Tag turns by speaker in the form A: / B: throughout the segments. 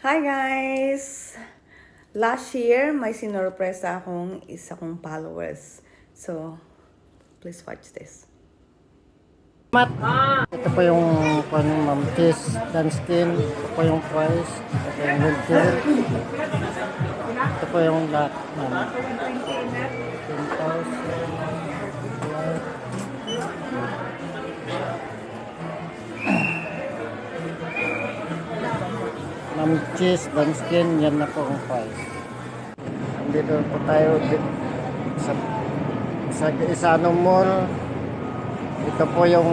A: Hi guys! Last year, may sinurpresa akong isa kong followers. So, please watch this.
B: Ito po yung Ma'am Cheese, Danskin. Ito po yung price. Ito po yung wheelchair. Ito po yung lot. 10,000. Ma'am Cheese, Danskin. Yan na po ang price. Andito po tayo sa Isano Mall. Ito po yung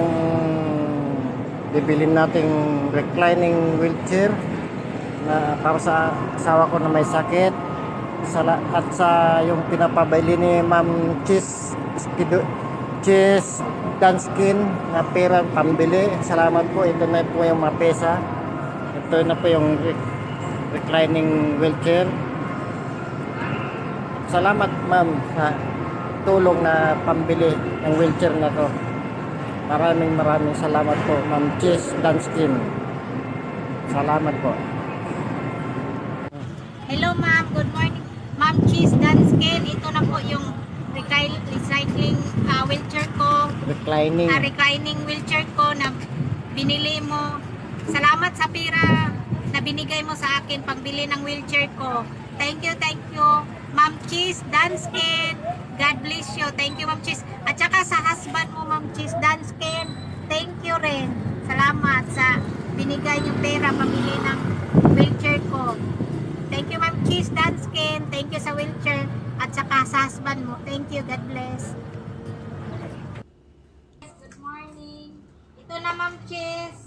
B: bibilin nating reclining wheelchair na para sa asawa ko na may sakit at sa yung pinapabili ni Ma'am Cheese Danskin na pera pambili. Salamat po. Ito na po yung mapesa. Ito na po yung reclining wheelchair. Salamat ma'am sa tulong na pambili ng wheelchair na to. Maraming salamat po, Ma'am Cheese Danskin. Salamat po.
C: Hello ma'am, good morning. Ma'am Cheese Danskin, ito na po yung recycling wheelchair ko. Reclining wheelchair ko na binili mo. Salamat sa pera na binigay mo sa akin pangbili ng wheelchair ko. Thank you, Ma'am Cheese Danskin. God bless you. Thank you, Ma'am Cheese. At saka sa husband mo, Ma'am Cheese Danskin, thank you rin. Salamat sa binigay niyong pera pamili ng wheelchair ko. Thank you, Ma'am Cheese Danskin. Thank you sa wheelchair. At saka sa husband mo. Thank you. God bless. Good morning. Ito na, Ma'am Cheese.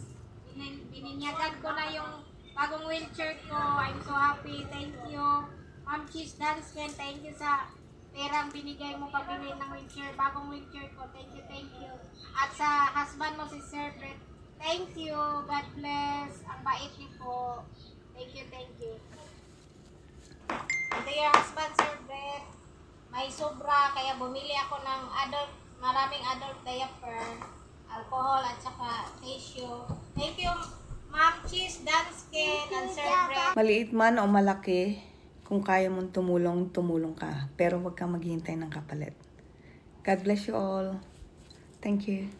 C: Bininyagan ko na yung bagong wheelchair ko. I'm so happy. Thank you. Ma'am Cheese Danskin, thank you sa perang binigay mo pabili ng wheelchair, bagong wheelchair ko. Thank you. At sa husband mo si Sir Brett, thank you. God bless. Ang bait niyo po. Thank you. Ito yung husband, Sir Brett. May sobra, kaya bumili ako ng maraming adult diaper, alcohol, at saka tissue. Thank you, Ma'am Cheese Danskin and Sir Brett.
A: Maliit man o malaki, kung kaya mong tumulong ka. Pero huwag kang maghihintay ng kapalit. God bless you all. Thank you.